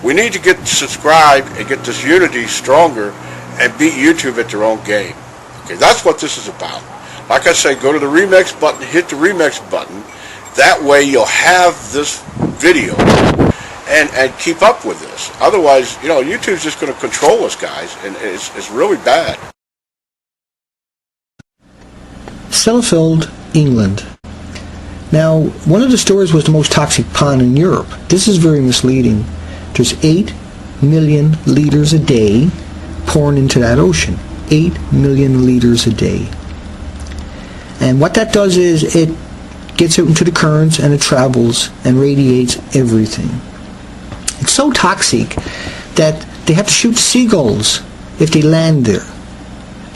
We need to get subscribed and get this unity stronger and beat YouTube at their own game. Okay, that's what this is about. Like I say, go to the remix button, hit the remix button. That way you'll have this video and keep up with this. Otherwise, you know, YouTube's just going to control us, guys, and it's really bad. Sellafield, England. Now, one of the stores was the most toxic pond in Europe. This is very misleading. There's 8 million litres a day pouring into that ocean. 8 million litres a day. And what that does is it gets out into the currents and it travels and radiates everything. It's so toxic that they have to shoot seagulls if they land there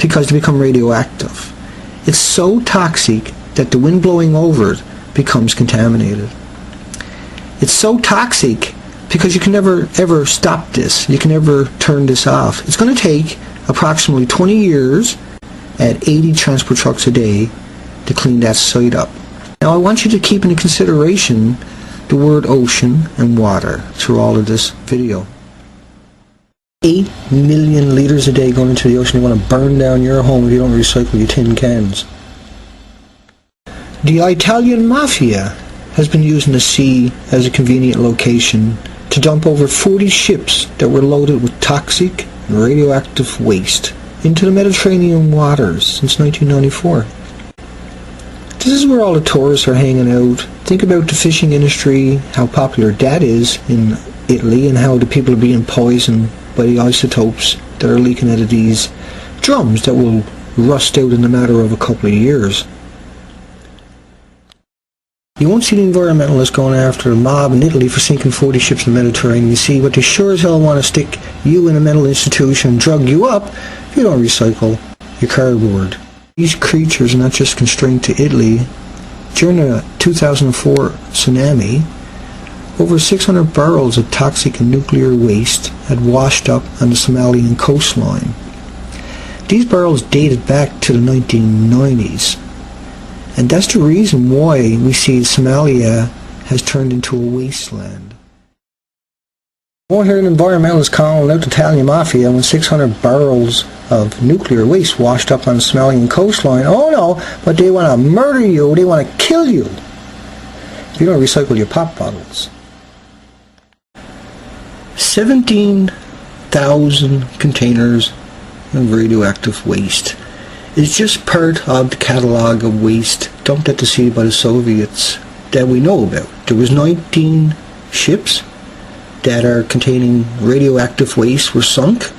because they become radioactive. It's so toxic that the wind blowing over it becomes contaminated. It's so toxic because you can never ever stop this. You can never turn this off. It's going to take approximately 20 years at 80 transport trucks a day to clean that site up. Now I want you to keep into consideration the word ocean and water through all of this video. 8 million litres a day going into the ocean. You want to burn down your home if you don't recycle your tin cans. The Italian mafia has been using the sea as a convenient location to dump over 40 ships that were loaded with toxic and radioactive waste into the Mediterranean waters since 1994. This is where all the tourists are hanging out. Think about the fishing industry, how popular that is in Italy, and how the people are being poisoned by the isotopes that are leaking out of these drums that will rust out in a matter of a couple of years. You won't see the environmentalists going after a mob in Italy for sinking 40 ships in the Mediterranean. You see, what they sure as hell want to stick you in a mental institution and drug you up if you don't recycle your cardboard. These creatures are not just constrained to Italy. During the 2004 tsunami, over 600 barrels of toxic and nuclear waste had washed up on the Somalian coastline. These barrels dated back to the 1990s. And that's the reason why we see Somalia has turned into a wasteland. I won't hear an environmentalist calling out the Italian mafia when 600 barrels of nuclear waste washed up on the Somalian coastline. Oh no, but they want to murder you, they want to kill you if you don't recycle your pop bottles. 17,000 containers of radioactive waste is just part of the catalogue of waste dumped at the sea by the Soviets that we know about. There was 19 ships that are containing radioactive waste were sunk.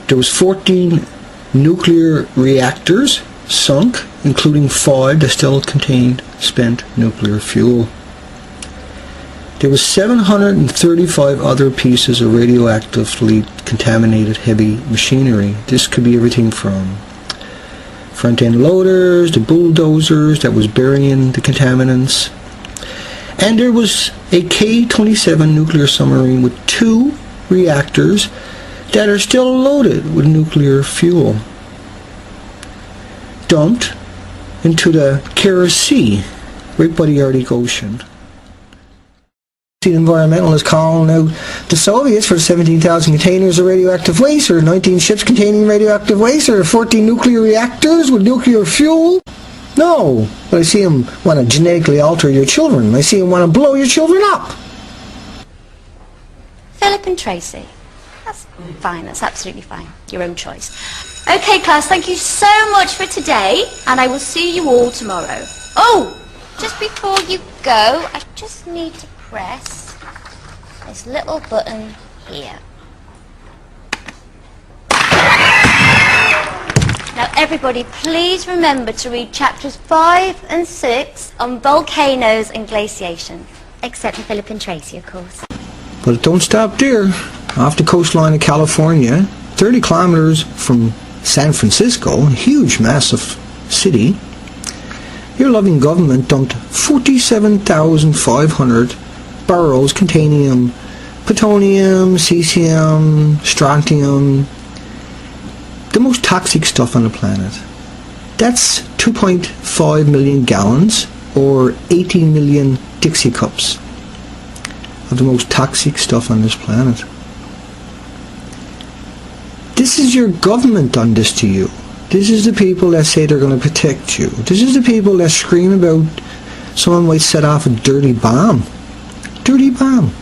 There was 14 nuclear reactors sunk, including 5 that still contained spent nuclear fuel. There was 735 other pieces of radioactively contaminated heavy machinery. This could be everything from front-end loaders, the bulldozers that was burying the contaminants. And there was a K-27 nuclear submarine with 2 reactors that are still loaded with nuclear fuel, dumped into the Kara Sea, right by the Arctic Ocean. The environmentalists calling out the Soviets for 17,000 containers of radioactive waste, or 19 ships containing radioactive waste, or 14 nuclear reactors with nuclear fuel. No, but I see them want to genetically alter your children. I see them want to blow your children up. Philip and Tracy. That's fine, that's absolutely fine. Your own choice. Okay, class, thank you so much for today, and I will see you all tomorrow. Oh, just before you go, I just need to press this little button here. Now everybody, please remember to read chapters 5 and 6 on volcanoes and glaciation. Except for Philip and Tracy, of course. But it don't stop there. Off the coastline of California, 30 kilometers from San Francisco, a huge, massive city, your loving government dumped 47,500 barrels containing plutonium, cesium, strontium, the most toxic stuff on the planet. That's 2.5 million gallons, or 18 million Dixie cups. of the most toxic stuff on this planet. This is your government done this to you. This is the people that say they're going to protect you. This is the people that scream about someone might set off a dirty bomb. Dirty bomb.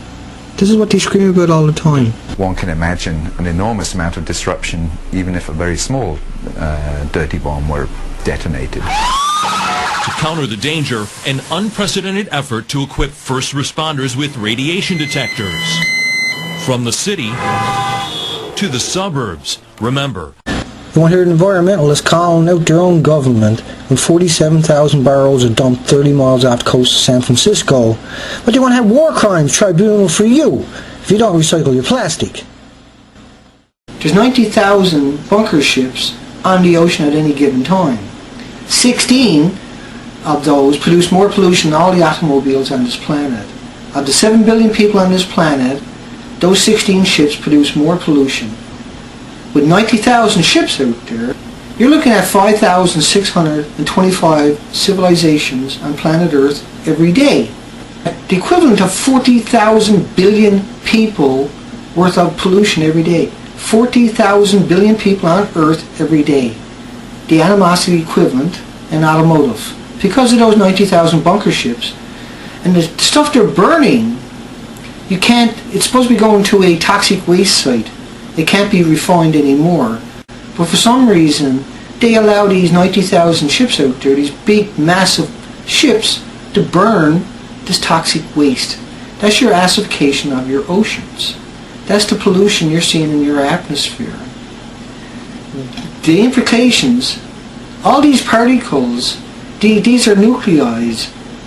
This is what they scream about all the time. One can imagine an enormous amount of disruption, even if a very small dirty bomb were detonated. To counter the danger, an unprecedented effort to equip first responders with radiation detectors. From the city to the suburbs. Remember, You want to hear environmentalists calling out their own government when 47,000 barrels are dumped 30 miles off the coast of San Francisco, but they want to have war crimes tribunal for you if you don't recycle your plastic. There's 90,000 bunker ships on the ocean at any given time. 16 of those produce more pollution than all the automobiles on this planet. Of the 7 billion people on this planet, those 16 ships produce more pollution. With 90,000 ships out there, you're looking at 5,625 civilizations on planet Earth every day. The equivalent of 40,000 billion people worth of pollution every day. 40,000 billion people on Earth every day. The animosity equivalent in automotive. Because of those 90,000 bunker ships, and the stuff they're burning, you can't, it's supposed to be going to a toxic waste site. It can't be refined anymore. But for some reason, they allow these 90,000 ships out there, these big, massive ships, to burn this toxic waste. That's your acidification of your oceans. That's the pollution you're seeing in your atmosphere. The implications, all these particles, these are nuclei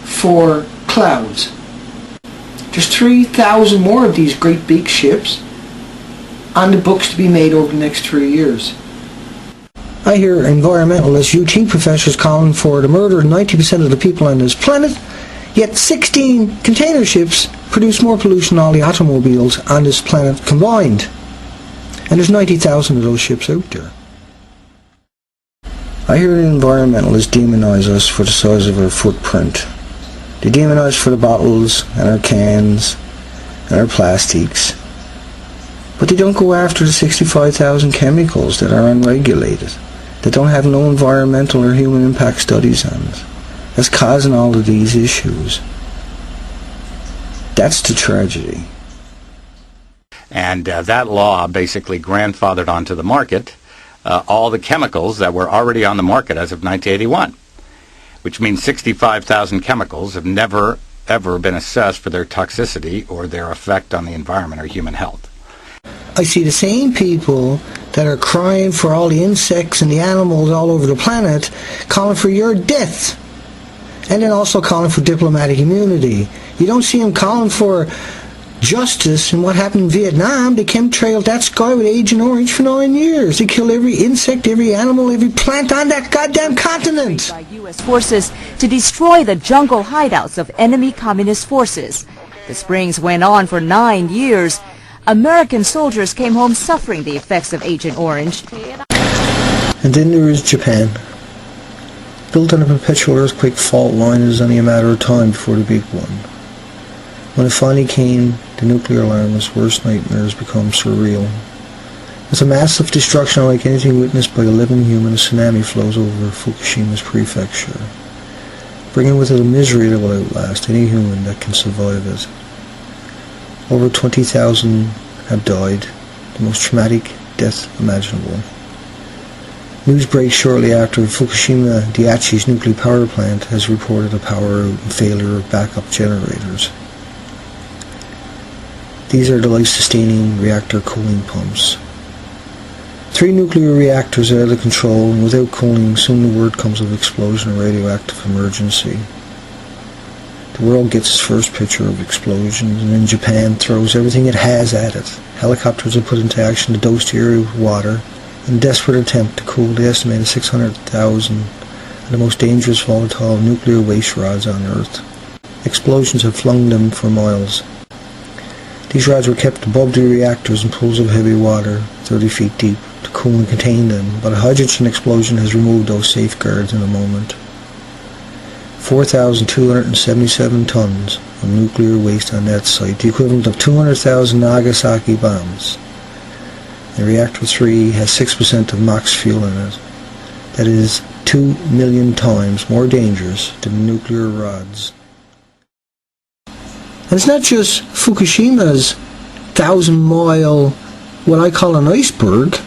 for clouds. There's 3,000 more of these great big ships on the books to be made over the next 3 years. I hear environmentalists, UT professors calling for the murder of 90% of the people on this planet, yet 16 container ships produce more pollution than all the automobiles on this planet combined. And there's 90,000 of those ships out there. I hear environmentalists demonize us for the size of our footprint. They demonize us for the bottles and our cans and our plastics. But they don't go after the 65,000 chemicals that are unregulated, that don't have no environmental or human impact studies on it. That's causing all of these issues. That's the tragedy. And that law basically grandfathered onto the market all the chemicals that were already on the market as of 1981, which means 65,000 chemicals have never, ever been assessed for their toxicity or their effect on the environment or human health. I see the same people that are crying for all the insects and the animals all over the planet calling for your death, and then also calling for diplomatic immunity. You don't see them calling for justice in what happened in Vietnam. They chemtrailed that sky with Agent Orange for 9 years. They killed every insect, every animal, every plant on that goddamn continent. By U.S. forces to destroy the jungle hideouts of enemy communist forces. The springs went on for 9 years. American soldiers came home suffering the effects of Agent Orange. And then there is Japan. Built on a perpetual earthquake fault line, it was only a matter of time before the big one. When it finally came, the nuclear alarmist's worst nightmares become surreal. With a massive destruction unlike anything witnessed by a living human, a tsunami flows over Fukushima's prefecture, bringing with it a misery that will outlast any human that can survive it. Over 20,000 have died, the most traumatic death imaginable. News breaks shortly after Fukushima Daiichi's nuclear power plant has reported a power out and failure of backup generators. These are the life-sustaining reactor cooling pumps. 3 nuclear reactors are out of control, and without cooling, soon the word comes of explosion or radioactive emergency. The world gets its first picture of explosions, and then Japan throws everything it has at it. Helicopters are put into action to dose the area with water in a desperate attempt to cool the estimated 600,000 of the most dangerous volatile nuclear waste rods on Earth. Explosions have flung them for miles. These rods were kept above the reactors in pools of heavy water, 30 feet deep, to cool and contain them, but a hydrogen explosion has removed those safeguards in a moment. 4,277 tons of nuclear waste on that site, the equivalent of 200,000 Nagasaki bombs. And reactor 3 has 6% of MOX fuel in it. That is 2 million times more dangerous than nuclear rods. And it's not just Fukushima's 1,000-mile, what I call an iceberg.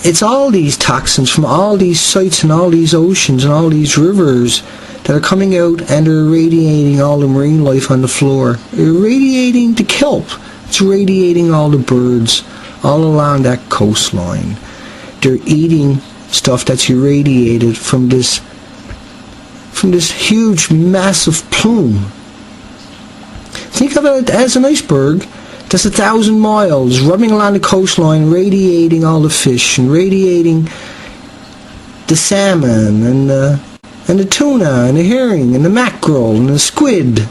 It's all these toxins from all these sites and all these oceans and all these rivers that are coming out and they're irradiating all the marine life on the floor. They're irradiating the kelp. It's irradiating all the birds all along that coastline. They're eating stuff that's irradiated from this huge, massive plume. Think of it as an iceberg that's 1,000 miles rubbing along the coastline, radiating all the fish and radiating the salmon and the tuna and the herring and the mackerel and the squid.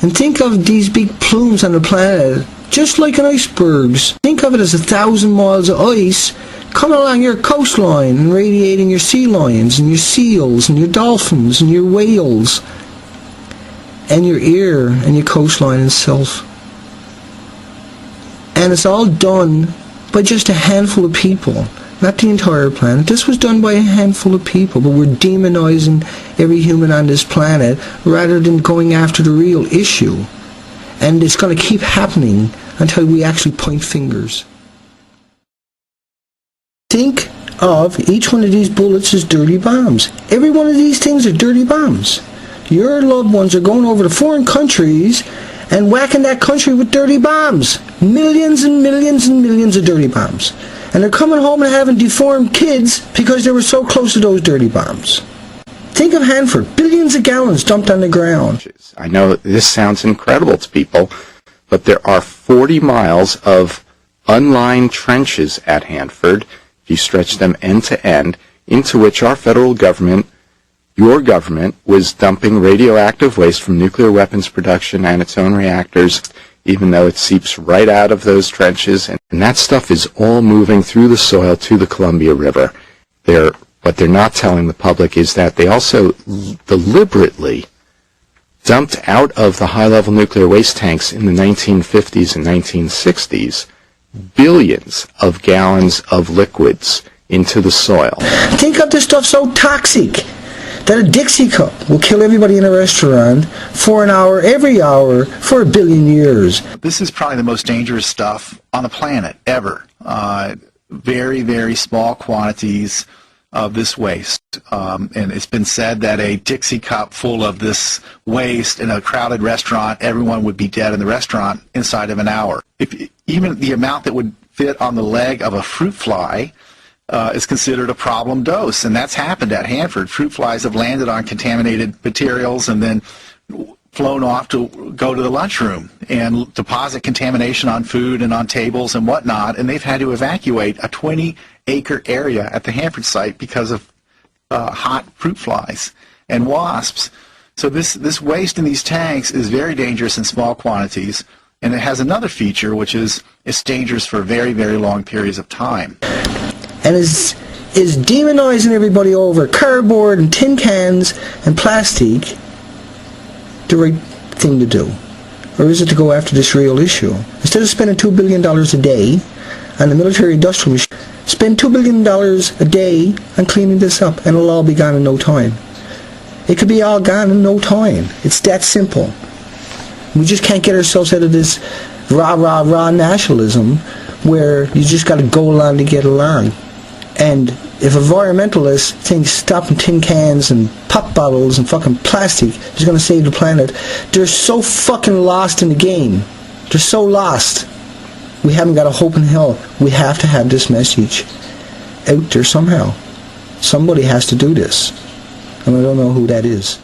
And think of these big plumes on the planet just like an iceberg. Think of it as 1,000 miles of ice coming along your coastline and radiating your sea lions and your seals and your dolphins and your whales and your air and your coastline itself. And it's all done by just a handful of people, not the entire planet. This was done by a handful of people, but we're demonizing every human on this planet rather than going after the real issue. And it's going to keep happening until we actually point fingers. Think of each one of these bullets as dirty bombs. Every one of these things are dirty bombs. Your loved ones are going over to foreign countries and whacking that country with dirty bombs. Millions and millions and millions of dirty bombs. And they're coming home and having deformed kids because they were so close to those dirty bombs. Think of Hanford. Billions of gallons dumped on the ground. I know this sounds incredible to people, but there are 40 miles of unlined trenches at Hanford, if you stretch them end to end, into which our federal government, your government, was dumping radioactive waste from nuclear weapons production and its own reactors, even though it seeps right out of those trenches. And that stuff is all moving through the soil to the Columbia River. What they're not telling the public is that they also deliberately dumped out of the high-level nuclear waste tanks in the 1950s and 1960s billions of gallons of liquids into the soil. Think of this stuff so toxic that a Dixie cup will kill everybody in a restaurant for an hour, every hour, for 1 billion years. This is probably the most dangerous stuff on the planet ever. Very, very small quantities of this waste. And it's been said that a Dixie cup full of this waste in a crowded restaurant, everyone would be dead in the restaurant inside of an hour. Even the amount that would fit on the leg of a fruit fly is considered a problem dose, and that's happened at Hanford. Fruit flies have landed on contaminated materials and then flown off to go to the lunchroom and deposit contamination on food and on tables and whatnot, and they've had to evacuate a 20-acre area at the Hanford site because of hot fruit flies and wasps. So this waste in these tanks is very dangerous in small quantities, and it has another feature, which is it's dangerous for very, very long periods of time. And is demonizing everybody over cardboard and tin cans and plastic the right thing to do? Or is it to go after this real issue? Instead of spending $2 billion a day on the military industrial machine, spend $2 billion a day on cleaning this up and it'll all be gone in no time. It could be all gone in no time. It's that simple. We just can't get ourselves out of this rah nationalism where you just got to go along to get along. And if environmentalists think stopping tin cans and pop bottles and fucking plastic is going to save the planet, they're so fucking lost in the game. They're so lost. We haven't got a hope in hell. We have to have this message out there somehow. Somebody has to do this. And I don't know who that is.